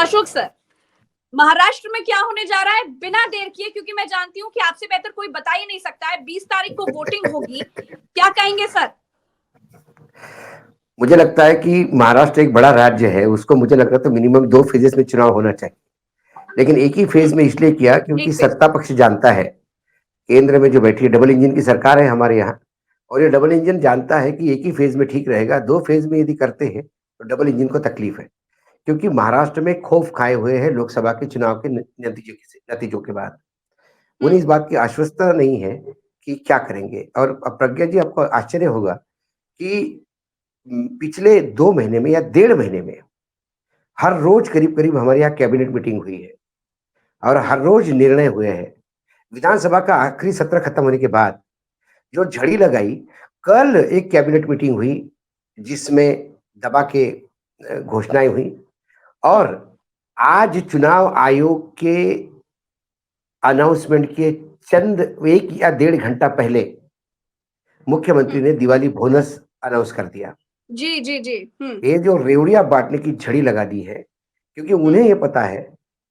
Ashok sir, Maharashtra में क्या होने जा रहा है बिना देर किए, क्योंकि मैं जानती हूँ कि आपसे बेहतर कोई बता ही नहीं सकता है। 20 तारीख को वोटिंग होगी, क्या कहेंगे सर? मुझे लगता है कि महाराष्ट्र एक बड़ा राज्य है, उसको मुझे लगता है तो मिनिमम 2 फेजेस में चुनाव होना चाहिए, लेकिन एक ही फेज में इसलिए किया क्योंकि एक फेज। सत्ता पक्ष जानता है, केंद्र में जो बैठी है डबल इंजन की सरकार है हमारे यहाँ, और ये डबल इंजन जानता है कि एक ही फेज में ठीक रहेगा, 2 फेज में यदि करते हैं तो डबल इंजन को तकलीफ है। क्योंकि महाराष्ट्र में खौफ खाए हुए हैं लोकसभा के चुनाव के नतीजों के बाद। उन्हें इस बात की आश्वस्तता नहीं है कि क्या करेंगे। और अब प्रज्ञा जी, आपको आश्चर्य होगा कि पिछले 2 महीने में या 1.5 महीने में हर रोज करीब करीब हमारे यहाँ कैबिनेट मीटिंग हुई है और हर रोज निर्णय हुए हैं। विधानसभा का आखिरी सत्र खत्म होने के बाद जो झड़ी लगाई, कल एक कैबिनेट मीटिंग हुई जिसमें दबा के घोषणाएं हुई, और आज चुनाव आयोग के अनाउंसमेंट के चंद 1 या 1.5 घंटा पहले मुख्यमंत्री ने दिवाली बोनस अनाउंस कर दिया। जी जी जी। ये जो रेवड़ियां बांटने की झड़ी लगा दी है, क्योंकि उन्हें ये पता है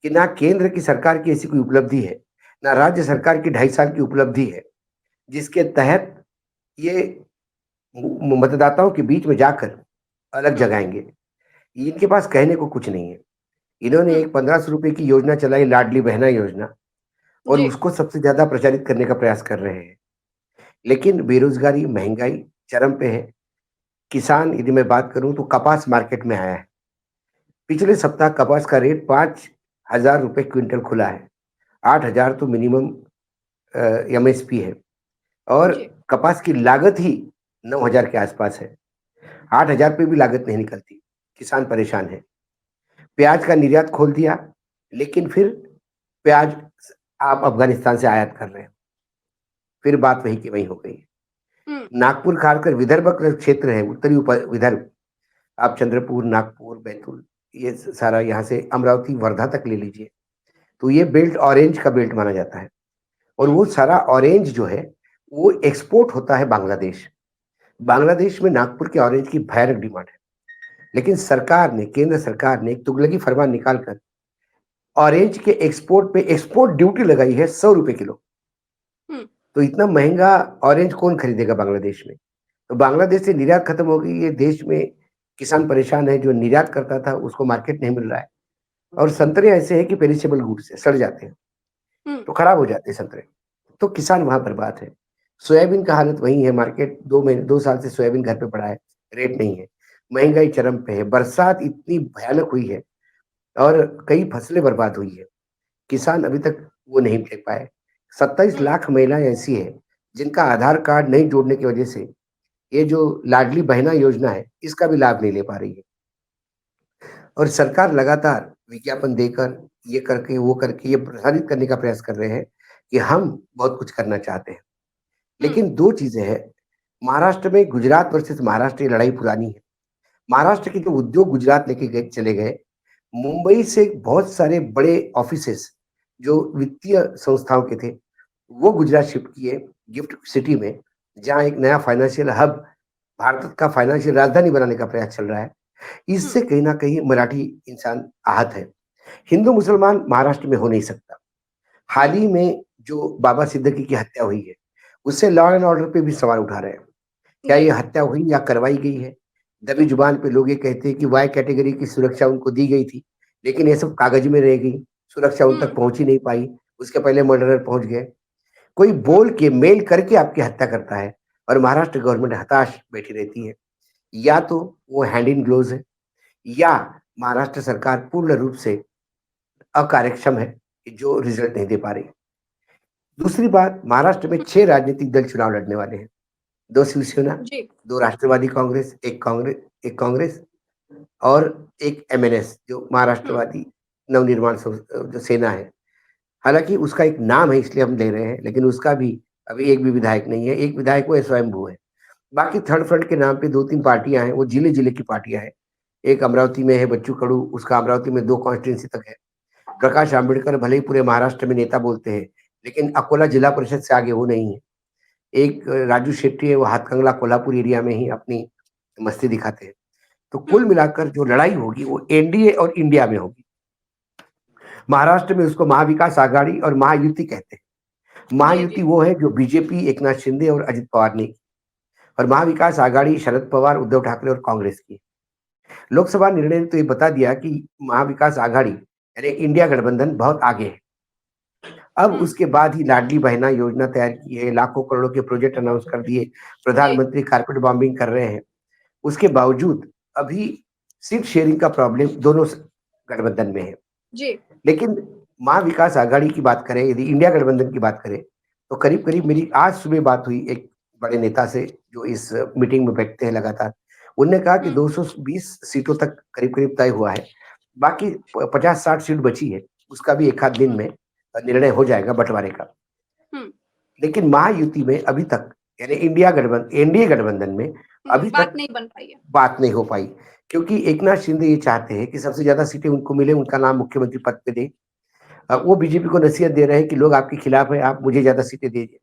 कि ना केंद्र की सरकार की ऐसी कोई उपलब्धि है, ना राज्य सरकार की 2.5 साल की उपलब्धि है जिसके तहत ये मतदाताओं के बीच में जाकर अलग जगाएंगे। इनके पास कहने को कुछ नहीं है। इन्होंने एक 1500 रुपए की योजना चलाई, लाडली बहना योजना, और जी उसको सबसे ज्यादा प्रचारित करने का प्रयास कर रहे हैं। लेकिन बेरोजगारी, महंगाई चरम पे है। किसान, यदि मैं बात करूं तो कपास मार्केट में आया है। पिछले सप्ताह कपास का रेट 5,000 रुपए क्विंटल खुला है। 8,000 तो मिनिमम एमएसपी है, और जी। कपास की लागत ही 9,000 के आसपास है। 8,000 पे भी लागत नहीं निकलती, किसान परेशान है। प्याज का निर्यात खोल दिया, लेकिन फिर प्याज आप अफगानिस्तान से आयात कर रहे हैं, फिर बात वही की वही हो गई। नागपुर खासकर विदर्भ का क्षेत्र है, उत्तरी विदर्भ, आप चंद्रपुर, नागपुर, बैतूल, ये सारा यहाँ से अमरावती, वर्धा तक ले लीजिए, तो ये बेल्ट ऑरेंज का बेल्ट माना जाता है। और वो सारा ऑरेंज जो है वो एक्सपोर्ट होता है बांग्लादेश। बांग्लादेश में नागपुर के ऑरेंज की भयानक डिमांड है, लेकिन सरकार ने, केंद्र सरकार ने एक तुगलकी फरमान निकालकर ऑरेंज के एक्सपोर्ट पे एक्सपोर्ट ड्यूटी लगाई है 100 रुपए किलो। तो इतना महंगा ऑरेंज कौन खरीदेगा बांग्लादेश में? तो बांग्लादेश से निर्यात खत्म हो गई है, देश में किसान परेशान है, जो निर्यात करता था उसको मार्केट नहीं मिल रहा है। और संतरे ऐसे हैं कि पेरिशेबल गुड्स है, सड़ जाते हैं, तो खराब हो जाते हैं संतरे, तो किसान वहां बर्बाद है। सोयाबीन का हालत वही है, मार्केट 2 साल से सोयाबीन घर पे पड़ा है, रेट नहीं है। महंगाई चरम पे है, बरसात इतनी भयानक हुई है और कई फसलें बर्बाद हुई है, किसान अभी तक वो नहीं दे पाए। 27 लाख महिलाएं ऐसी है जिनका आधार कार्ड नहीं जोड़ने की वजह से ये जो लाडली बहना योजना है इसका भी लाभ नहीं ले पा रही है। और सरकार लगातार विज्ञापन देकर, ये करके वो करके, ये प्रसारित करने का प्रयास कर रहे हैं कि हम बहुत कुछ करना चाहते हैं। लेकिन दो चीजें हैं, महाराष्ट्र में गुजरात वर्सेस महाराष्ट्र ये लड़ाई पुरानी है। महाराष्ट्र के जो उद्योग गुजरात लेके गए, चले गए, मुंबई से बहुत सारे बड़े ऑफिसेस जो वित्तीय संस्थाओं के थे वो गुजरात शिफ्ट किए, गिफ्ट सिटी में, जहाँ एक नया फाइनेंशियल हब, भारत का फाइनेंशियल राजधानी बनाने का प्रयास चल रहा है। इससे कहीं ना कहीं मराठी इंसान आहत है। हिंदू मुसलमान महाराष्ट्र में हो नहीं सकता। हाल ही में जो बाबा सिद्दीकी की हत्या हुई है, उससे लॉ एंड ऑर्डर पे भी सवाल उठा रहे हैं। क्या जी ये हत्या हुई या करवाई गई है? दबी जुबान पे लोग ये कहते हैं कि वाई कैटेगरी की सुरक्षा उनको दी गई थी, लेकिन ये सब कागज में रह गई, सुरक्षा उन तक पहुंच ही नहीं पाई, उसके पहले मर्डरर पहुंच गए। कोई बोल के, मेल करके आपकी हत्या करता है और महाराष्ट्र गवर्नमेंट हताश बैठी रहती है। या तो वो हैंड इन ग्लोव्स है, या महाराष्ट्र सरकार पूर्ण रूप से अकार्यक्षम है कि जो रिजल्ट नहीं दे पा रही। दूसरी बात, महाराष्ट्र में 6 राजनीतिक दल चुनाव लड़ने वाले हैं। 2 शिवसेना, जी। 2 राष्ट्रवादी कांग्रेस, एक कांग्रेस और एक एमएनएस जो महाराष्ट्रवादी नवनिर्माण जो सेना है। हालांकि उसका एक नाम है इसलिए हम ले रहे हैं, लेकिन उसका भी अभी एक भी विधायक नहीं है। एक विधायक वो स्वयंभू है। बाकी थर्ड फ्रंट के नाम पे 2-3 पार्टियां हैं, वो जिले जिले की पार्टियां हैं। एक अमरावती में है बच्चू कडू, उसका अमरावती में 2 कॉन्स्टिट्यूंसी तक है। प्रकाश आंबेडकर भले ही पूरे महाराष्ट्र में नेता बोलते हैं, लेकिन अकोला जिला परिषद से आगे वो नहीं है। एक राजू शेट्टी है, वो हाथकंगला कोल्हापुर एरिया में ही अपनी मस्ती दिखाते हैं। तो कुल मिलाकर जो लड़ाई होगी वो एनडीए और इंडिया में होगी। महाराष्ट्र में उसको महाविकास आघाड़ी और महायुति कहते हैं। महायुति वो है जो बीजेपी, एकनाथ शिंदे और अजित पवार ने, और महाविकास आघाड़ी शरद पवार, उद्धव ठाकरे और कांग्रेस की। लोकसभा निर्णय ने तो ये बता दिया कि महाविकास आघाड़ी यानी इंडिया गठबंधन बहुत आगे है। अब उसके बाद ही लाडली बहना योजना तैयार की है, लाखों करोड़ों के प्रोजेक्ट अनाउंस कर दिए, प्रधानमंत्री कारपेट बॉम्बिंग कर रहे हैं। उसके बावजूद अभी सीट शेयरिंग का प्रॉब्लम दोनों गठबंधन में है जी। लेकिन महाविकास आघाड़ी की बात करें, यदि इंडिया गठबंधन की बात करें, तो करीब करीब मेरी आज सुबह बात हुई एक बड़े नेता से जो इस मीटिंग में बैठते हैं लगातार। उन्होंने कहा कि 220 सीटों तक करीब करीब तय हुआ है, बाकी 50-60 सीट बची है, उसका भी एक आध दिन में निर्णय हो जाएगा बंटवारे का। लेकिन महायुति में अभी तक यानी एनडीए गठबंधन में अभी बात तक नहीं बन पाई है, बात नहीं हो पाई, क्योंकि एकनाथ शिंदे ये चाहते हैं कि सबसे ज्यादा सीटें उनको मिले, उनका नाम मुख्यमंत्री पद पे दे। वो बीजेपी को नसीहत दे रहे हैं कि लोग आपके खिलाफ है, आप मुझे ज्यादा सीटें दीजिए।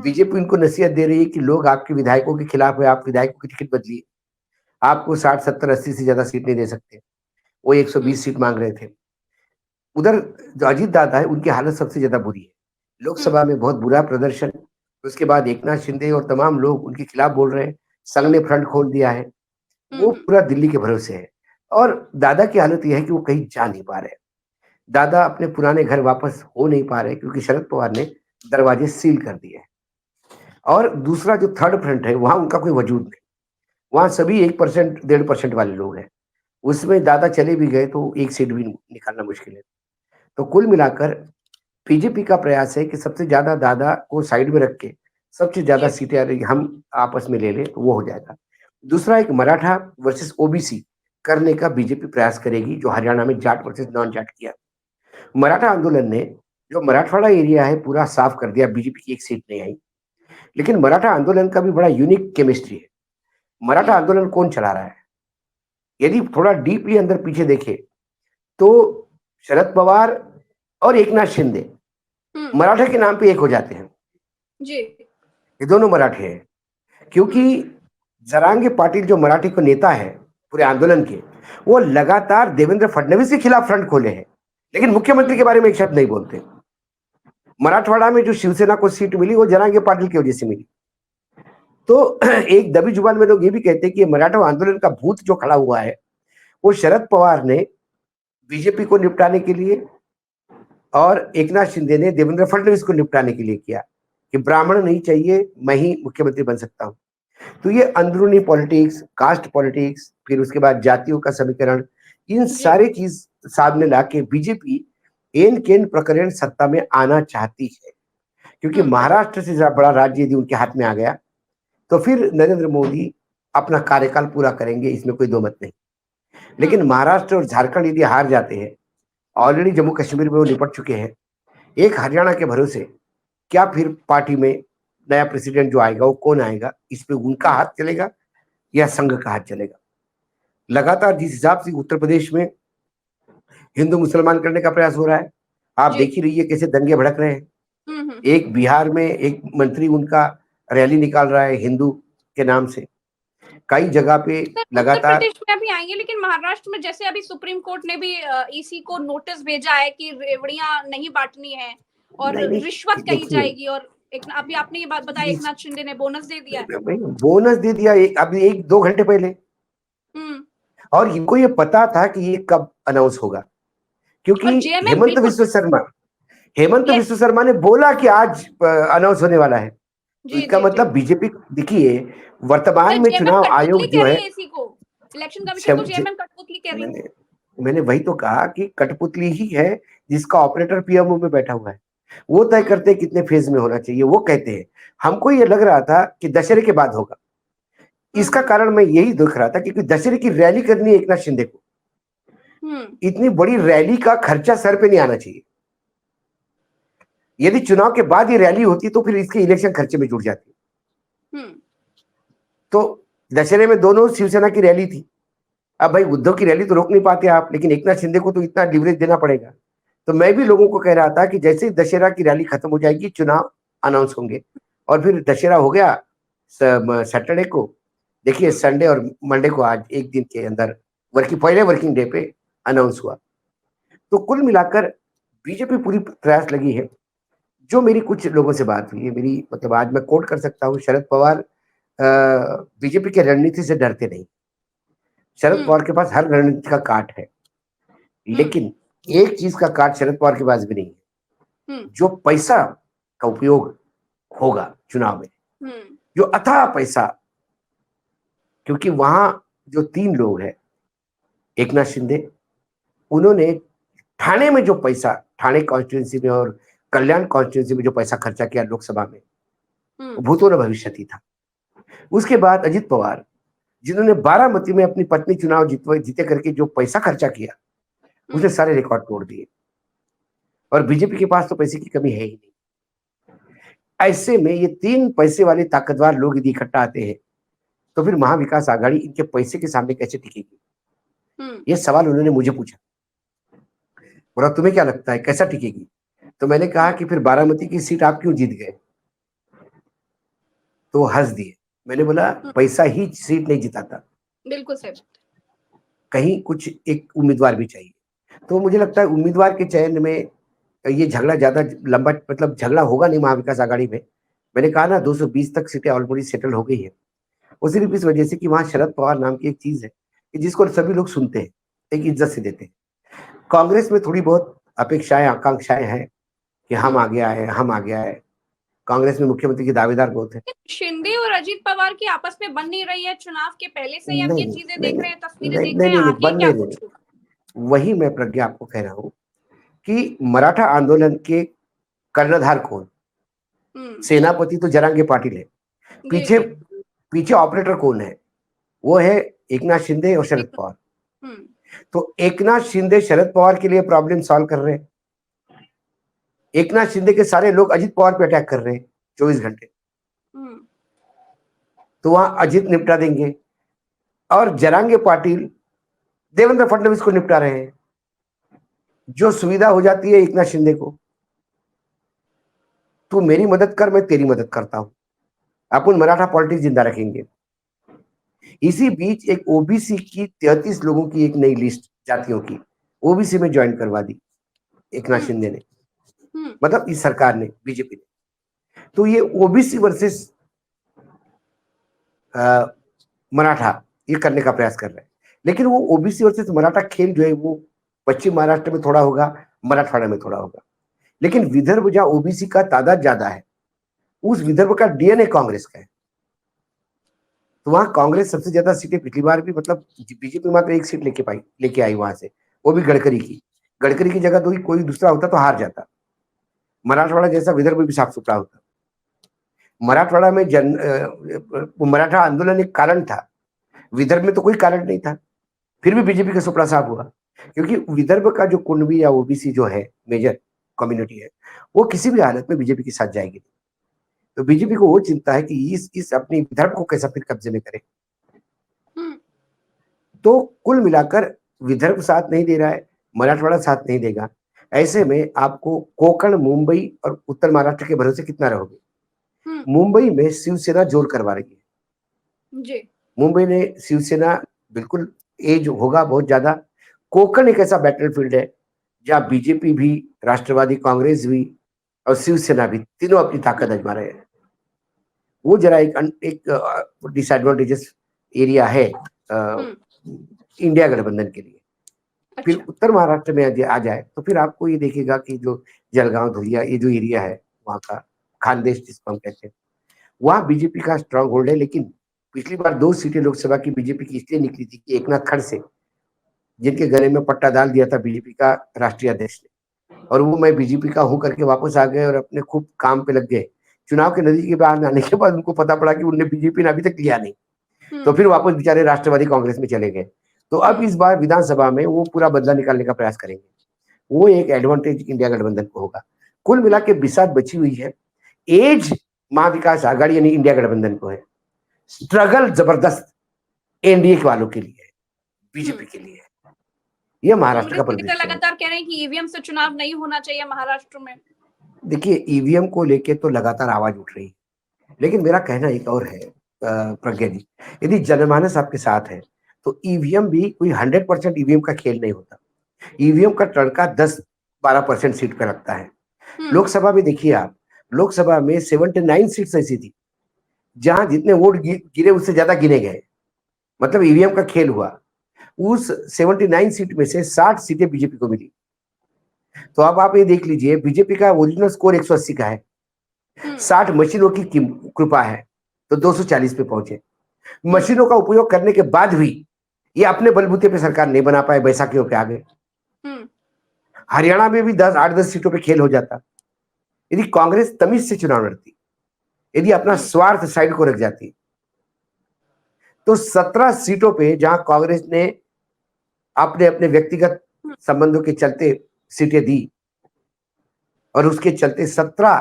बीजेपी उनको नसीहत दे रही है कि लोग आपके विधायकों के खिलाफ है, आप विधायकों की टिकट बदलिए, आपको 60, 70, 80 से ज्यादा सीट नहीं दे सकते। वो 120 सीट मांग रहे थे। उधर जो अजीत दादा है, उनकी हालत सबसे ज्यादा बुरी है, लोकसभा में बहुत बुरा प्रदर्शन। उसके बाद एकनाथ शिंदे और तमाम लोग उनके खिलाफ बोल रहे हैं, संघ ने फ्रंट खोल दिया है, वो पूरा दिल्ली के भरोसे है। और दादा की हालत यह है कि वो कहीं जा नहीं पा रहे, दादा अपने पुराने घर वापस हो नहीं पा रहे, क्योंकि शरद पवार ने दरवाजे सील कर दिए हैं। और दूसरा जो थर्ड फ्रंट है, वहां उनका कोई वजूद नहीं, वहां सभी 1%, 1.5% वाले लोग हैं। उसमें दादा चले भी गए तो एक सीट भी निकालना मुश्किल है। तो कुल मिलाकर बीजेपी का प्रयास है कि सबसे ज्यादा दादा को साइड में रख के सबसे ज्यादा सीटें हम आपस में ले लें, तो वो हो जाएगा। दूसरा एक मराठा वर्सेस ओबीसी करने का बीजेपी प्रयास करेगी, जो हरियाणा में जाट वर्सेस नॉन जाट किया। मराठा आंदोलन ने जो मराठवाड़ा एरिया है पूरा साफ कर दिया, बीजेपी की एक सीट नहीं आई। लेकिन मराठा आंदोलन का भी बड़ा यूनिक केमिस्ट्री है। मराठा आंदोलन कौन चला रहा है? यदि थोड़ा डीपली अंदर पीछे देखे तो शरद पवार और एकनाथ शिंदे मराठा के नाम पे एक हो जाते हैं जी। ये दोनों मराठे हैं, क्योंकि जरांगे पाटिल जो मराठी को नेता है पूरे आंदोलन के, वो लगातार देवेंद्र फडणवीस के खिलाफ फ्रंट खोले हैं, लेकिन मुख्यमंत्री के बारे में एक शब्द नहीं बोलते। मराठवाड़ा में जो शिवसेना को सीट मिली वो जरांगे पाटिल की वजह से मिली। तो एक दबी जुबान में लोग ये भी कहते हैं कि मराठा आंदोलन का भूत जो खड़ा हुआ है वो शरद पवार ने बीजेपी को निपटाने के लिए और एकनाथ शिंदे ने देवेंद्र फडणवीस को निपटाने के लिए किया कि ब्राह्मण नहीं चाहिए, मैं ही मुख्यमंत्री बन सकता हूं। तो ये अंदरूनी पॉलिटिक्स, कास्ट पॉलिटिक्स, फिर उसके बाद जातियों का समीकरण, इन सारे चीज सामने लाके बीजेपी एन केन प्रकरण सत्ता में आना चाहती है, क्योंकि महाराष्ट्र से ज्यादा बड़ा राज्य यदि उनके हाथ में आ गया तो फिर नरेंद्र मोदी अपना कार्यकाल पूरा करेंगे, इसमें कोई दो मत नहीं। लेकिन महाराष्ट्र और झारखंड यदि हार जाते हैं, ऑलरेडी जम्मू कश्मीर में वो निपट चुके हैं, एक हरियाणा के भरोसे क्या फिर पार्टी में नया प्रेसिडेंट जो आएगा वो कौन आएगा, इस पे उनका हाथ चलेगा या संघ का हाथ चलेगा। लगातार जिस हिसाब से उत्तर प्रदेश में हिंदू मुसलमान करने का प्रयास हो रहा है, आप देख ही रही है कैसे दंगे भड़क रहे हैं। एक बिहार में एक मंत्री उनका रैली निकाल रहा है हिंदू के नाम से, कई जगह पे लगातार। उत्तर प्रदेश में अभी आएंगे, लेकिन महाराष्ट्र में जैसे अभी सुप्रीम कोर्ट ने भी ईसी को नोटिस भेजा है कि रेवड़ियां नहीं बांटनी है और रिश्वत कही जाएगी, और अभी आपने ये बात बताई, एकनाथ शिंदे ने बोनस दे दिया है। बोनस दे दिया अभी 1-2 घंटे पहले। और इनको ये पता था कि ये कब अनाउंस होगा, क्योंकि हेमंत विश्व शर्मा ने बोला कि आज अनाउंस होने वाला है। तो इसका मतलब बीजेपी, देखिए वर्तमान में चुनाव आयोग जो है, इलेक्शन कमीशन को चेयरमैन कठपुतली कह रही है। मैंने वही तो कहा कि कठपुतली ही है, जिसका ऑपरेटर पीएमओ में बैठा हुआ है, वो तय करते हैं कितने फेज में होना चाहिए। वो कहते हैं, हमको ये लग रहा था कि दशहरे के बाद होगा। इसका कारण मैं यही देख रहा था क्योंकि दशहरे की रैली करनी है एकनाथ शिंदे को, इतनी बड़ी रैली का खर्चा सर पे नहीं आना चाहिए। यदि चुनाव के बाद ये रैली होती तो फिर इसके इलेक्शन खर्चे में जुड़ जाती। तो दशहरे में दोनों शिवसेना की रैली थी। अब भाई उद्धव की रैली तो रोक नहीं पाते आप, लेकिन एकनाथ शिंदे को तो इतना लिवरेज देना पड़ेगा। तो मैं भी लोगों को कह रहा था कि जैसे दशहरा की रैली खत्म हो जाएगी, चुनाव अनाउंस होंगे, और फिर दशहरा हो गया सैटरडे को, देखिए संडे और मंडे को, आज एक दिन के अंदर पहले वर्किंग डे पे अनाउंस हुआ। तो कुल मिलाकर बीजेपी पूरी प्रयास लगी है। जो मेरी कुछ लोगों से बात हुई है, मेरी मतलब आज मैं कोट कर सकता हूँ, शरद पवार बीजेपी की रणनीति से डरते नहीं। शरद हम्म पवार के पास हर रणनीति का काट है, हम्म लेकिन एक चीज का काट शरद पवार के पास भी नहीं है, हम्म जो पैसा का उपयोग होगा चुनाव में, हम्म जो अथाह पैसा। क्योंकि वहां जो 3 लोग हैं, एकनाथ शिंदे, उन्होंने ठाणे में जो पैसा, ठाणे कॉन्स्टिट्यूंसी में और कल्याण कॉन्स्टिट्यूंसी में जो पैसा खर्चा किया लोकसभा में, वो हम्म भूतो न भविष्यति था। उसके बाद अजित पवार, जिन्होंने बारामती में अपनी पत्नी चुनाव जीते करके जो पैसा खर्चा किया, उसने सारे रिकॉर्ड तोड़ दिए। और बीजेपी के पास तो पैसे की कमी है ही नहीं। ऐसे में ये 3 पैसे वाले ताकतवर लोग यदि इकट्ठा आते हैं, तो फिर महाविकास आघाड़ी इनके पैसे के सामने कैसे टिकेगी? हम्म ये सवाल उन्होंने मुझे पूछा। बोला तुम्हें क्या लगता है कैसा टिकेगी? तो मैंने कहा कि फिर बारामती की सीट आप क्यों जीत गए? तो वो हंस दिए। मैंने बोला हम्म, पैसा ही सीट नहीं जिताता, बिल्कुल सही बात। कहीं कुछ एक उम्मीदवार भी चाहिए। तो मुझे लगता है उम्मीदवार के चयन में ये झगड़ा ज्यादा लंबा, मतलब झगड़ा होगा नहीं महाविकास आघाड़ी में। मैंने कहा ना 220 तक सीटें ऑलरेडी सेटल हो गई है। वो सिर्फ इस वजह से कि वहां शरद पवार नाम की एक चीज है कि जिसको सभी लोग सुनते हैं, एक इज्जत से देते हैं। कांग्रेस में थोड़ी बहुत अपेक्षाएं आकांक्षाएं हैं कि हम हम्म आगे आए, हम आगे आए। कांग्रेस में मुख्यमंत्री के दावेदार बहुत है। शिंदे और अजीत पवार की आपस में बन नहीं रही है चुनाव के पहले से ही, हम नहीं ये नहीं चीजें नहीं देख रहे नहीं हैं, तस्वीरें नहीं देख नहीं रहे हैं, नहीं, नहीं आगे क्या बनने कुछ देंगे। होगा? वही मैं प्रज्ञा आपको कह रहा हूँ कि मराठा आंदोलन के कर्णधार कौन? हम्म सेनापति तो जरांगे पाटिल है। जी पीछे जी। पीछे ऑपरेटर कौन है? वो है एकनाथ शिंदे और शरद एक- पवार। हम्म तो एकनाथ शिंदे शरद पवार के लिए प्रॉब्लम सॉल्व कर रहे हैं। एकनाथ शिंदे के सारे लोग अजित पवार पे अटैक कर रहे हैं 24 घंटे। हम्म तो वहां अजित निपटा देंगे और जरांगे पाटिल देवेंद्र फडणवीस को निपटा रहे हैं। जो सुविधा हो जाती है एकनाथ शिंदे को, तू मेरी मदद कर मैं तेरी मदद करता हूं, अपन मराठा पॉलिटिक्स जिंदा रखेंगे। इसी बीच एक ओबीसी की 33 लोगों की एक नई लिस्ट, जातियों की, ओबीसी में ज्वाइन करवा दी एकनाथ हम्म शिंदे ने, हम्म मतलब इस सरकार ने, बीजेपी ने। तो ये ओबीसी वर्सेस मराठा ये करने का प्रयास कर रहे हैं। लेकिन वो ओबीसी वर्सेस मराठा खेल जो है वो पश्चिम महाराष्ट्र में थोड़ा होगा, मराठवाड़ा में थोड़ा होगा। लेकिन विदर्भ जहां ओबीसी का तादाद ज्यादा है, उस विदर्भ का डीएनए कांग्रेस का है। तो वहां कांग्रेस सबसे ज्यादा सीटें पिछली बार भी, मतलब बीजेपी मात्र एक सीट लेके आई वहां से, वो भी गडकरी की। गडकरी की जगह तो कोई दूसरा होता तो हार जाता। मराठवाड़ा जैसा विदर्भ भी साफ सुथरा होता। मराठवाड़ा में मराठा आंदोलन एक कारण था, विदर्भ में तो कोई कारण नहीं था। फिर भी बीजेपी का सुपड़ा साफ हुआ, क्योंकि विदर्भ का जो कुणबी या ओबीसी जो है, मेजर कम्युनिटी है, वो किसी भी हालत में बीजेपी के साथ जाएगी। तो बीजेपी को वो चिंता है कि इस अपनी विदर्भ को कैसा फिर कब्जे में करे। हम्म तो कुल मिलाकर विदर्भ साथ नहीं दे रहा है, मराठवाड़ा साथ नहीं देगा। ऐसे में आपको कोंकण, मुंबई और उत्तर महाराष्ट्र के भरोसे कितना रहोगे? हम्म मुंबई में शिवसेना जोर करवा रही है। जी। मुंबई ने शिवसेना बिल्कुल एज होगा बहुत ज्यादा। कोंकण एक ऐसा बैटलफील्ड है जहां बीजेपी भी, राष्ट्रवादी कांग्रेस भी और शिवसेना भी, तीनों अपनी ताकत आजमा रहे हैं। वो जरा एक डिसएडवांटेजेस एरिया है हम्म इंडिया गठबंधन के लिए। फिर अच्छा। उत्तर महाराष्ट्र में आ जाए तो फिर आपको ये देखेगा कि जो जलगांव धुलिया ये जो एरिया है, वहाँ का खानदेश जिसको हम कहते हैं, वहाँ बीजेपी का स्ट्रांग होल्ड है। लेकिन पिछली बार 2 सीटें लोकसभा की बीजेपी की इसलिए निकली थी कि एकनाथ खड़से, जिनके गले में पट्टा डाल दिया था बीजेपी का राष्ट्रीय अध्यक्ष ने, और वो मैं बीजेपी का हूं करके वापस आ गए और अपने खूब काम पे लग गए। चुनाव के नतीजे के बाहर आने के बाद उनको पता पड़ा कि उनने बीजेपी ने अभी तक लिया नहीं, तो हम्म फिर वापस बेचारे राष्ट्रवादी कांग्रेस में चले गए। तो अब हम्म इस बार विधानसभा में वो पूरा बदला निकालने का प्रयास करेंगे। वो एक एडवांटेज इंडिया गठबंधन को होगा। कुल मिला के बिसात बची हुई है। एज महाविकास आघाड़ी यानी इंडिया गठबंधन को है, स्ट्रगल जबरदस्त एनडीए वालों के लिए है, बीजेपी हम्म के लिए है। ये महाराष्ट्र कांग्रेस का के नेता परिदृश्य है। लगातार कह रहे हैं कि ईवीएम से चुनाव नहीं होना चाहिए महाराष्ट्र में। देखिए ईवीएम को लेके तो लगातार आवाज उठ रही है, लेकिन मेरा कहना एक और है प्रज्ञा जी, यदि जनमानस आपके साथ है तो ईवीएम भी कोई 100% ईवीएम का खेल नहीं होता। ईवीएम का तड़का 10 12% सीट पे रखता है। लोकसभा में देखिए आप, लोकसभा में 79 सीट्स ऐसी थी जहां जितने वोट गिरे उससे ज्यादा गिने गए, मतलब ईवीएम का खेल हुआ। उस 79 सीट में से 60 सीटें बीजेपी को मिली। तो अब आप ये देख लीजिए, बीजेपी का ओरिजिनल स्कोर 180 का है, 60 मशीनों की कृपा है तो 240 पे पहुंचे। मशीनों का उपयोग करने के बाद भी ये अपने बलबूते पे सरकार नहीं बना पाए, बैसाखियों पे आ गए। हरियाणा में भी 8-10 सीटों पे खेल हो जाता यदि कांग्रेस तमीज से चुनाव लड़ती, यदि अपना स्वार्थ साइड को रख जाती। तो 17 सीटों पे जहां कांग्रेस ने अपने अपने व्यक्तिगत संबंधों के चलते सीटें दी और उसके चलते 17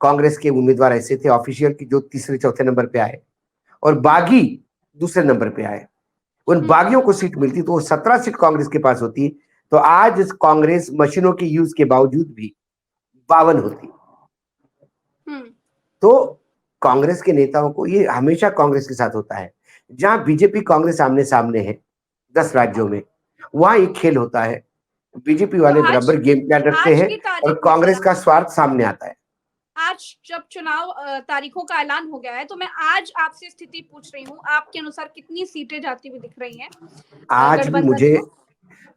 कांग्रेस के उम्मीदवार ऐसे थे ऑफिशियल की जो तीसरे चौथे नंबर पे आए और बागी दूसरे नंबर पे आए। उन बागियों को सीट मिलती तो वो 17 सीट कांग्रेस के पास होती, तो आज कांग्रेस मशीनों के यूज के बावजूद भी 52 होती। तो कांग्रेस के नेताओं को ये हमेशा कांग्रेस के साथ होता है, जहां बीजेपी कांग्रेस आमने सामने है 10 राज्यों में, वहां एक खेल होता है। बीजेपी वाले बराबर गेम प्लान रखते हैं और कांग्रेस का स्वार्थ सामने आता है। आज जब चुनाव तारीखों का ऐलान हो गया है तो मैं आज आपसे स्थिति पूछ रही हूँ, आपके अनुसार कितनी सीटें जाती हुई दिख रही हैं? आज भी मुझे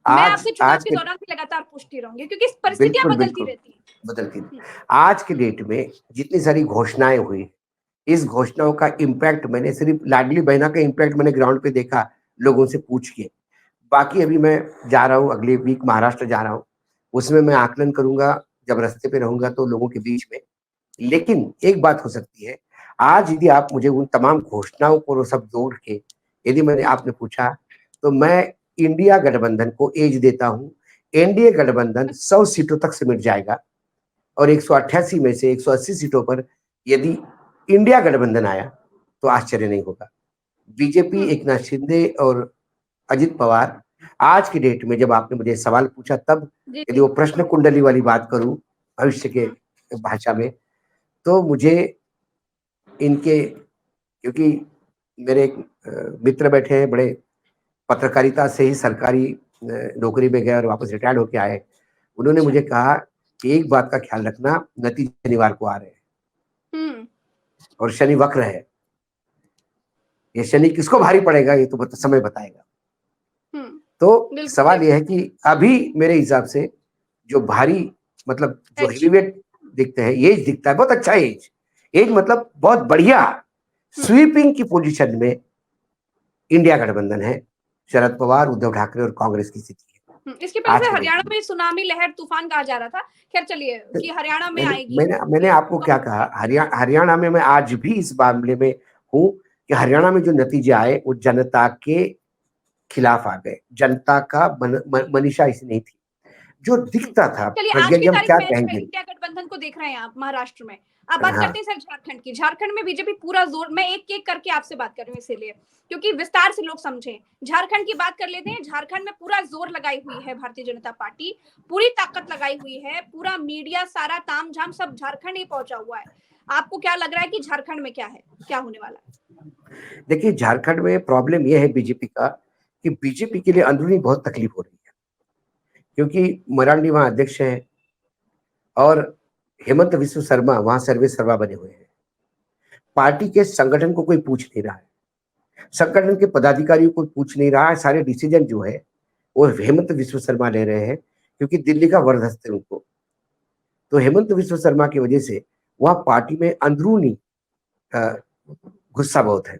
मैं आपसे चुनाव के दौरान भी लगातार पूछती रहूंगी क्योंकि परिस्थितियां बदलती रहती हैं। आज के डेट में जितनी सारी घोषणाएं हुई, इस घोषणाओं का इम्पैक्ट मैंने सिर्फ लाडली बहना का इम्पैक्ट मैंने ग्राउंड पे देखा लोगों से पूछ के। बाकी अभी मैं जा रहा हूँ, अगले वीक महाराष्ट्र जा रहा हूँ, उसमें मैं आकलन करूंगा जब रास्ते पे रहूंगा तो लोगों के बीच में। लेकिन एक बात हो सकती है, आज यदि आप मुझे उन तमाम घोषणाओं को सब जोड़ के यदि मैंने आपने पूछा तो मैं इंडिया गठबंधन को एज देता हूं। एनडीए गठबंधन 100 सीटों तक सिमट जाएगा और 188 में से 180 सीटों पर यदि इंडिया गठबंधन आया तो आश्चर्य नहीं होगा। बीजेपी, एकनाथ शिंदे और अजित पवार, आज की डेट में जब आपने मुझे सवाल पूछा तब यदि वो प्रश्न कुंडली वाली बात करूं भविष्य के भाषा में, तो मुझे इनके, क्योंकि मेरे एक मित्र बैठे हैं बड़े, पत्रकारिता से ही सरकारी नौकरी में गए और वापस रिटायर्ड होके आए, उन्होंने मुझे कहा कि एक बात का ख्याल रखना, नतीजे शनिवार को आ रहे हैं और शनि वक्र है, ये शनि किसको भारी पड़ेगा ये तो समय बताएगा। तो सवाल यह है कि अभी मेरे हिसाब से जो भारी मतलब जो हेवीवेट दिखते हैं, एज दिखता है बहुत अच्छा एज मतलब बहुत बढ़िया स्वीपिंग की पोजीशन में इंडिया गठबंधन है, शरद पवार, उद्धव ठाकरे और कांग्रेस की स्थिति है। इसके पहले हरियाणा में सुनामी लहर तूफान कहा जा रहा था, खैर चलिए कि हरियाणा में आएगी। मैंने आपको क्या कहा, हरियाणा में मैं आज भी इस मामले में हूं कि हरियाणा में जो नतीजे आए वो जनता के खिलाफ आ गए, जनता का मनीषा ऐसी नहीं थी जो दिखता था। क्या कहेंगे, इंडिया गठबंधन को देख रहे हैं आप महाराष्ट्र में। अब बात करते हैं सर झारखंड की। झारखंड में बीजेपी पूरा जोर, मैं एक एक करके आपसे बात कर रही हूँ इसीलिए क्योंकि विस्तार से लोग समझें। झारखंड की बात कर लेते हैं। झारखंड में पूरा जोर लगाई हुई है भारतीय जनता पार्टी, पूरी ताकत लगाई हुई है, पूरा मीडिया, सारा तामझाम सब झारखंड ही पहुंचा हुआ है। आपको क्या लग रहा है कि झारखंड में क्या है, क्या होने वाला है? देखिए, झारखंड में प्रॉब्लम यह है बीजेपी का कि बीजेपी के लिए अंदरूनी बहुत तकलीफ हो रही है, क्योंकि मरांडी वहां अध्यक्ष है और हेमंत विश्व शर्मा वहां सर्वे सर्वा बने हुए हैं। पार्टी के संगठन को कोई पूछ नहीं रहा है, संगठन के पदाधिकारियों को पूछ नहीं रहा है। सारे डिसीजन जो है वो हेमंत विश्व शर्मा ले रहे हैं क्योंकि दिल्ली का वरदस्त है उनको। तो हेमंत विश्व शर्मा की वजह से वह पार्टी में अंदरूनी गुस्सा बहुत है।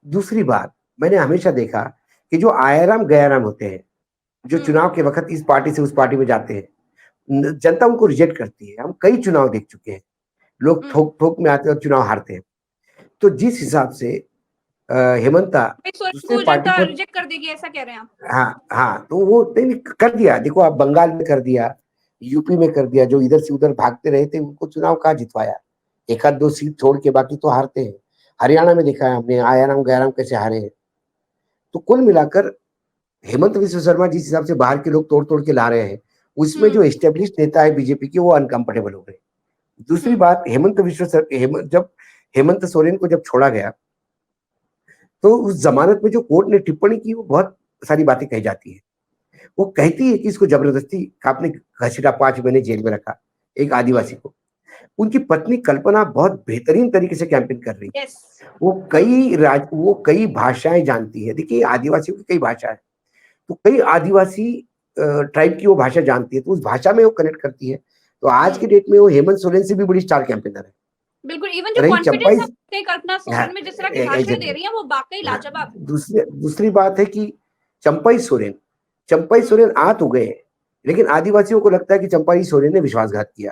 दूसरी बात, मैंने हमेशा देखा कि जो आयाराम गयाराम होते हैं, जो चुनाव के वक्त इस पार्टी से उस पार्टी में जाते हैं, जनता उनको रिजेक्ट करती है। हम कई चुनाव देख चुके हैं, लोग ठोक ठोक में आते हैं और चुनाव हारते हैं। तो जिस हिसाब से हेमंता दूसरी पार्टी को रिजेक्ट कर देगी ऐसा कह रहे हैं आप? हाँ, तो वो नहीं कर दिया। देखो आप, बंगाल में कर दिया, यूपी में कर दिया, जो इधर से उधर भागते रहे थे उनको चुनाव कहाँ जितवाया, एक आध दो सीट छोड़ के बाकी तो हारते हैं। हरियाणा में देखा है हमने आयाराम गयाराम कैसे हारे हैं। तो कुल मिलाकर हेमंत विश्व शर्मा जिस हिसाब से बाहर के लोग तोड़ तोड़ के ला रहे हैं, उसमें जो एस्टेब्लिश नेता है बीजेपी के वो अनकंफर्टेबल हो गए। दूसरी बात, जब हेमंत सोरेन को जब छोड़ा गया तो उस जमानत में जो कोर्ट ने टिप्पणी की वो बहुत सारी बातें कही जाती है वो कहती है कि इसको जबरदस्ती आपने घसीटा, 5 महीने जेल में रखा एक आदिवासी को। उनकी पत्नी कल्पना बहुत बेहतरीन तरीके से कैंपेन कर रही है। यस। वो कई भाषाएं जानती है। देखिए आदिवासियों की कई भाषा है, तो कई आदिवासी ट्राइब की वो भाषा जानती है, तो उस भाषा में वो कनेक्ट करती है। तो आज के डेट में वो हेमंत सोरेन से भी बड़ी स्टार कैंपेनर है। बिल्कुल, इवन जो रही कॉन्फिडेंस चंपाई, है कल्पना हाँ, सोरेन में, जिस तरह के भाषण दे एग्जैक्टली, रही है वो वाकई हाँ, लाजवाब है। दूसरी बात है कि चंपाई सोरेन चंपाई हम्म। सोरेन आ तो गए, लेकिन आदिवासियों को लगता है कि चंपाई सोरेन ने विश्वासघात किया।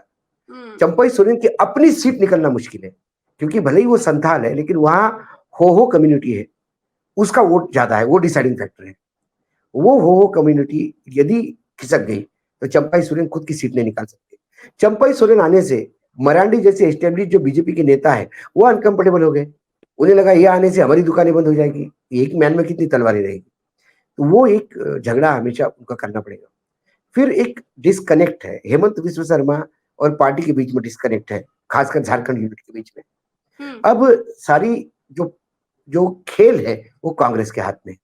हम्म। चंपाई सोरेन की अपनी सीट निकलना मुश्किल है, क्योंकि भले ही वो संथाल है, लेकिन वहां हो कम्युनिटी है, उसका वोट ज्यादा है, वो डिसाइडिंग फैक्टर है। वो हो कम्युनिटी यदि खिसक गई तो चंपाई सोरेन खुद की सीट नहीं निकाल सकते। चंपाई सोरेन आने से मरांडी जैसे एस्टेब्लिश जो बीजेपी के नेता है वो अनकंफर्टेबल हो गए। उन्हें लगा ये आने से हमारी दुकानें बंद हो जाएगी, एक मैन में कितनी तलवारें रहेगी। तो वो एक झगड़ा हमेशा उनका करना पड़ेगा। फिर एक डिस्कनेक्ट है, हेमंत विश्व शर्मा और पार्टी के बीच में डिस्कनेक्ट है, खासकर झारखंड यूनिट के बीच में। हम्म। अब सारी जो जो खेल है वो कांग्रेस के हाथ में।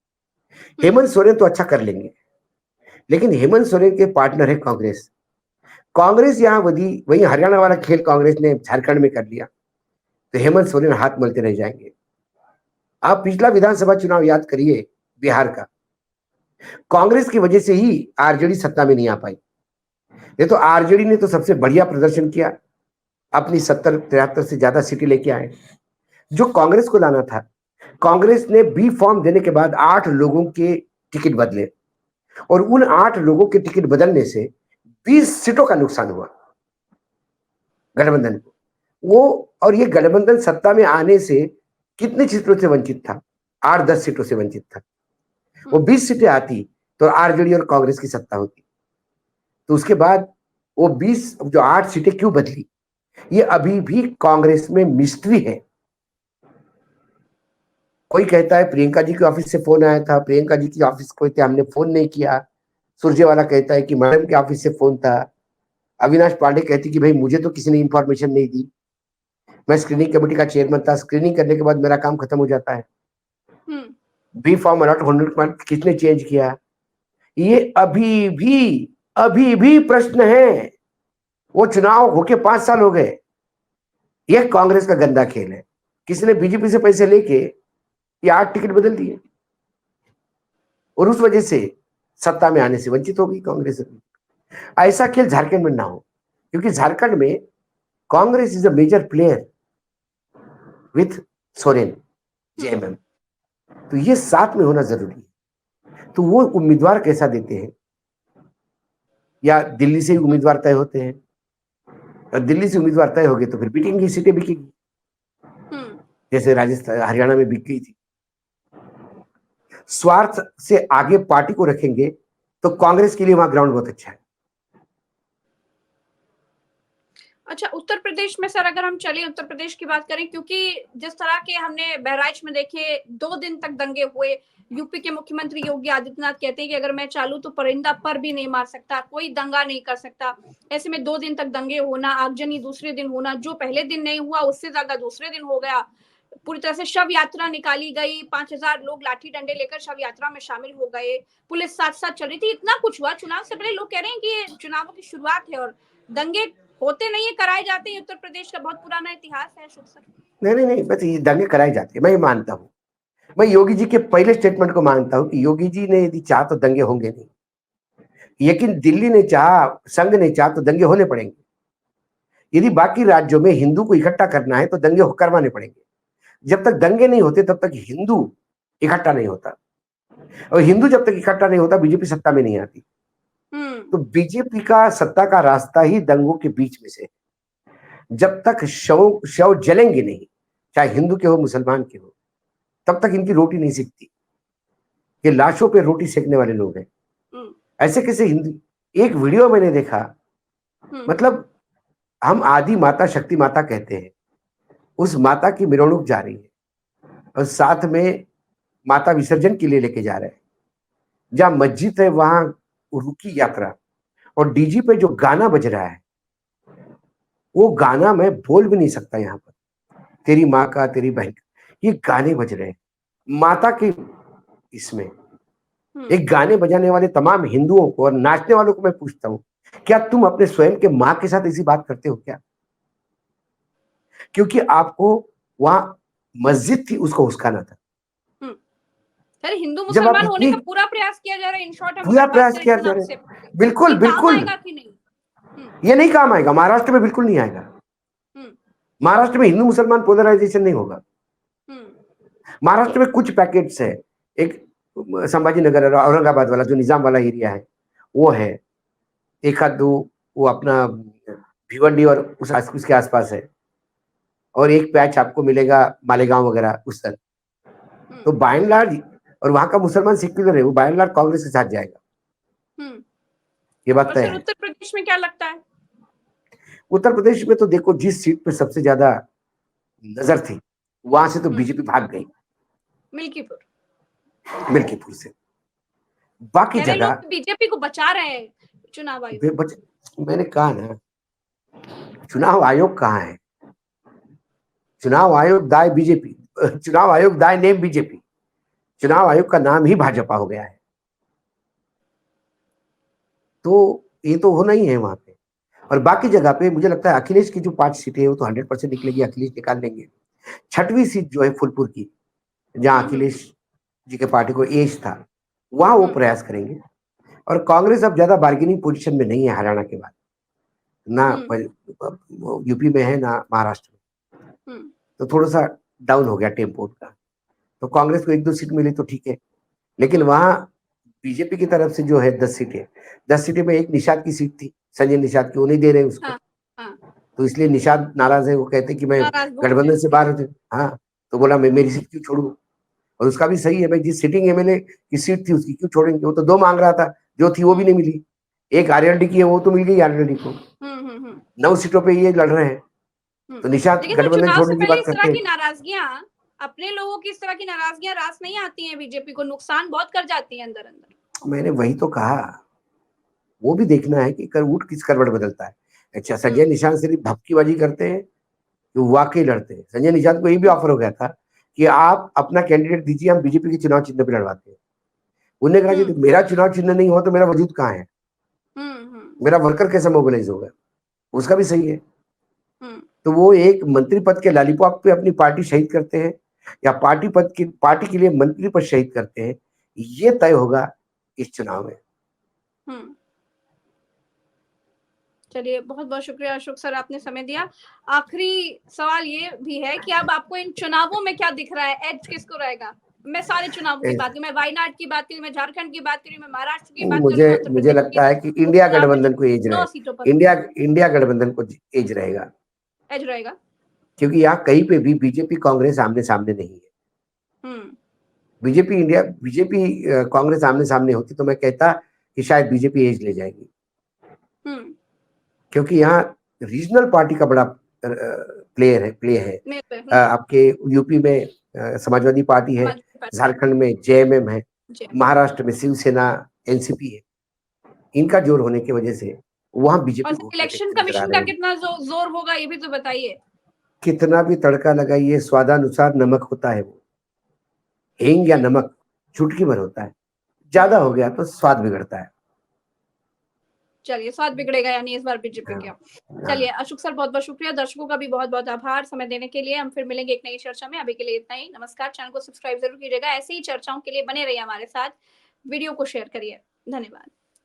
हेमंत सोरेन तो अच्छा कर लेंगे, लेकिन हेमंत सोरेन के पार्टनर है कांग्रेस। कांग्रेस यहाँ वही हरियाणा वाला खेल कांग्रेस ने झारखंड में कर लिया, तो हेमंत सोरेन हाथ मलते रह जाएंगे। आप पिछला विधानसभा चुनाव याद करिए बिहार का, कांग्रेस की वजह से ही आरजेडी सत्ता में नहीं आ पाई। ये तो आरजेडी ने तो सबसे बढ़िया प्रदर्शन किया, अपनी 70-73 से ज्यादा सीटें लेके आए। जो कांग्रेस को लाना था, कांग्रेस ने बी फॉर्म देने के बाद 8 लोगों के टिकट बदले, और उन 8 लोगों के टिकट बदलने से 20 सीटों का नुकसान हुआ गठबंधन को। वो और ये गठबंधन सत्ता में आने से कितनी सीटों से वंचित था? 8-10 सीटों से वंचित था। वो 20 सीटें आती तो आरजेडी और कांग्रेस की सत्ता होती। तो उसके बाद वो 20 जो 8 सीटें क्यों बदली, ये अभी भी कांग्रेस में मिस्ट्री है। कोई कहता है प्रियंका जी के ऑफिस से फोन आया था, प्रियंका जी की ऑफिस को हमने फोन नहीं किया। सुरजेवाला कहता है कि मैडम के ऑफिस से फोन था। अविनाश पांडे कहती कि भाई मुझे तो किसी ने इंफॉर्मेशन नहीं दी, मैं स्क्रीनिंग कमेटी का चेयरमैन था, स्क्रीनिंग करने के बाद मेरा काम खत्म हो जाता है। बी फॉर्म अलॉट होने के बाद किसने चेंज किया? ये अभी भी प्रश्न है। वो चुनाव होके 5 साल हो गए। ये कांग्रेस का गंदा खेल है, किसी ने बीजेपी से पैसे लेके ये 8 टिकट बदल दिए, और उस वजह से सत्ता में आने से वंचित हो गई कांग्रेस। ऐसा खेल झारखंड में ना हो, क्योंकि झारखंड में Congress is a major player with Soren, JMM. तो ये साथ में होना जरूरी है। तो वो उम्मीदवार कैसा देते हैं, या दिल्ली से ही उम्मीदवार तय होते हैं? और दिल्ली से उम्मीदवार तय हो गए तो फिर बिकेंगी, सीटें बिकेगी, जैसे राजस्थान हरियाणा में बिक गई थी। स्वार्थ से आगे पार्टी को रखेंगे तो कांग्रेस के लिए वहां ग्राउंड बहुत अच्छा है। अच्छा, उत्तर प्रदेश में सर अगर हम चले, उत्तर प्रदेश की बात करें, क्योंकि जिस तरह के हमने बहराइच में देखे 2 दिन तक दंगे हुए। यूपी के मुख्यमंत्री योगी आदित्यनाथ कहते हैं कि अगर मैं चालू तो परिंदा पर भी नहीं मार सकता, कोई दंगा नहीं कर सकता। ऐसे में 2 दिन तक दंगे होना, आगजनी दूसरे दिन होना, जो पहले दिन नहीं हुआ उससे ज्यादा दूसरे दिन हो गया। पूरी तरह से शव यात्रा निकाली गई, 5,000 लोग लाठी डंडे लेकर शव यात्रा में शामिल हो गए, पुलिस साथ साथ चल रही थी, इतना कुछ हुआ। चुनाव से पहले लोग कह रहे हैं कि ये चुनावों की शुरुआत है और दंगे होते नहीं है, कराए जाते हैं। उत्तर प्रदेश का बहुत पुराना इतिहास है शुभ सर। नहीं, बस ये दंगे कराए जाते हैं, मैं ये मानता हूँ। मैं योगी जी के पहले स्टेटमेंट को मानता हूँ कि योगी जी ने यदि चाहा तो दंगे होंगे नहीं, लेकिन दिल्ली ने चाहा, संघ ने चाहा तो दंगे होने पड़ेंगे। यदि बाकी राज्यों में हिंदू को इकट्ठा करना है तो दंगे करवाने पड़ेंगे। जब तक दंगे नहीं होते तब तक हिंदू इकट्ठा नहीं होता, और हिंदू जब तक इकट्ठा नहीं होता बीजेपी सत्ता में नहीं आती। तो बीजेपी का सत्ता का रास्ता ही दंगों के बीच में से। जब तक शव शव जलेंगे नहीं, चाहे हिंदू के हो मुसलमान के हो, तब तक इनकी रोटी नहीं सिकती। ये लाशों पे रोटी सेकने वाले लोग हैं। ऐसे कैसे हिंदू? एक वीडियो मैंने देखा, मतलब हम आदि माता शक्ति माता कहते हैं, उस माता की मिरौणुक जा रही है और साथ में माता विसर्जन के लिए लेके जा रहे हैं। जहां मस्जिद है वहां रुकी यात्रा, और डीजी पे जो गाना बज रहा है, वो गाना मैं बोल भी नहीं सकता यहाँ पर। तेरी माँ का, तेरी बहन का, ये गाने बज रहे हैं माता के इसमें। एक गाने बजाने वाले तमाम हिंदुओं को और नाचने वालों को मैं पूछता हूँ, क्या तुम अपने स्वयं के माँ के साथ ऐसी बात करते हो क्या? क्योंकि आपको वहां मस्जिद थी, उसको उस्काना था। अरे हिंदू जब आप मुसलमान होने इतनी का पूरा प्रयास किया जा रहा है। इन शॉर्ट हम पूरा अगर बात प्रयास करें किया जा चुनाव रहा से है, बिल्कुल ये काम बिल्कुल, आएगा कि नहीं? ये नहीं काम आएगा, महाराष्ट्र में बिल्कुल नहीं आएगा। महाराष्ट्र में हिंदू मुसलमान पोलराइजेशन नहीं होगा। महाराष्ट्र में कुछ पैकेट्स है, एक संभाजी नगर औरंगाबाद वाला जो निजाम वाला एरिया है वो है, एक आध दो वो अपना भिवंडी और उसके आसपास है, और एक पैच आपको मिलेगा मालेगांव वगैरह उस तरफ। तो बाय एंड लार्ज, और वहां का मुसलमान सेक्युलर है, वो बाय एंड लार्ज कांग्रेस के साथ जाएगा, ये बात और तय सर है। उत्तर प्रदेश में क्या लगता है? उत्तर प्रदेश में तो देखो, जिस सीट पे सबसे ज्यादा नजर थी वहां से तो बीजेपी भाग गई, मिल्कीपुर से। बाकी कह रहे जगह लोग बीजेपी को बचा रहे हैं चुनाव आयोग। मैंने कहा ना, चुनाव आयोग कहाँ है? चुनाव आयोग दाय बीजेपी, चुनाव आयोग दाय नेम बीजेपी, चुनाव आयोग का नाम ही भाजपा हो गया है। तो ये तो होना ही है वहां पे। और बाकी जगह पे मुझे लगता है अखिलेश की जो 5 सीटें है वो तो 100% निकलेगी, अखिलेश निकाल लेंगे। 6वीं सीट जो है फुलपुर की, जहां अखिलेश जी के पार्टी को एज था, वहां वो प्रयास करेंगे। और कांग्रेस अब ज्यादा बार्गेनिंग पोजीशन में नहीं है हरियाणा के बाद, ना यूपी में है ना महाराष्ट्र में, तो थोड़ा सा डाउन हो गया टेम्पो का। तो कांग्रेस को 1-2 सीट मिली तो ठीक है, लेकिन वहां बीजेपी की तरफ से जो है 10 सीटें, 10 सीटें में एक निषाद की सीट थी, संजय निषाद की, वो नहीं दे रहे उसको। तो इसलिए निषाद नाराज है, वो कहते कि मैं गठबंधन से बाहर हूँ। हाँ, तो बोला मैं मेरी सीट क्यों छोड़ू, और उसका भी सही है भाई, जिस सिटिंग एमएलए की सीट थी उसकी क्यों छोड़ेंगे? वो तो 2 मांग रहा था, जो थी वो भी नहीं मिली। एक आरएलडी की है, वो तो मिल गई आरएलडी को। 9 सीटों पे ये लड़ रहे हैं, तो निषाद गठबंधन छोड़ने की बात करते हैं। नाराजगियां, अपने लोगों की इस तरह की नाराजगियां रास नहीं आती हैं, बीजेपी को नुकसान बहुत कर जाती है अंदर अंदर। मैंने वही तो कहा, वो भी देखना है कि ऊँट किस करवट बदलता है। अच्छा, संजय निषाद सिर्फ भपकीबाजी करते हैं कि वाकई लड़ते हैं? संजय निषाद को ये भी ऑफर हो गया था कि आप अपना कैंडिडेट दीजिए, हम बीजेपी के चुनाव चिन्ह पे लड़वाते हैं। उन्होंने कहा कि मेरा चुनाव चिन्ह नहीं हो तो मेरा वजूद कहाँ है, मेरा वर्कर कैसे मोबिलाइज होगा? उसका भी सही है। तो वो एक मंत्री पद के लॉलीपॉप पे अपनी पार्टी शहीद करते हैं, या पार्टी के लिए मंत्री पद शहीद करते हैं, ये तय होगा इस चुनाव में। चलिए, बहुत बहुत शुक्रिया अशोक सर, आपने समय दिया। आखिरी सवाल ये भी है कि अब आपको इन चुनावों में क्या दिख रहा है, एज किसको रहेगा? मैं सारे चुनावों की बात करूं, मैं वायनाड की बात करूं, मैं झारखंड की बात करूं, मैं महाराष्ट्र की बात करूं, मुझे लगता है कि इंडिया गठबंधन को एज रहेगा, इंडिया गठबंधन को एज रहेगा, क्योंकि यहाँ कहीं पे भी बीजेपी कांग्रेस आमने सामने नहीं है। बीजेपी कांग्रेस आमने सामने होती तो मैं कहता कि शायद बीजेपी एज ले जाएगी, क्योंकि यहाँ रीजनल पार्टी का बड़ा प्ले है। आपके यूपी में समाजवादी पार्टी है, झारखंड में जेएमएम है, महाराष्ट्र में शिवसेना एनसीपी है। इनका जोर होने की वजह से वहां बीजेपी इलेक्शन कमीशन का कितना जोर होगा ये भी तो बताइए। कितना भी तड़का लगाइए, स्वादानुसार नमक होता है, वो हींग या नमक चुटकी भर होता है, ज्यादा हो गया तो स्वाद बिगड़ता है। चलिए, स्वाद बिगड़ेगा यानी इस बार बीजेपी का। चलिए अशोक सर, बहुत बहुत शुक्रिया, दर्शकों का भी बहुत बहुत आभार समय देने के लिए। हम फिर मिलेंगे एक नई चर्चा में, अभी के लिए इतना ही। नमस्कार, चैनल को सब्सक्राइब जरूर कीजिएगा, ऐसे ही चर्चाओं के लिए बने रहिए हमारे साथ, वीडियो को शेयर करिए। धन्यवाद।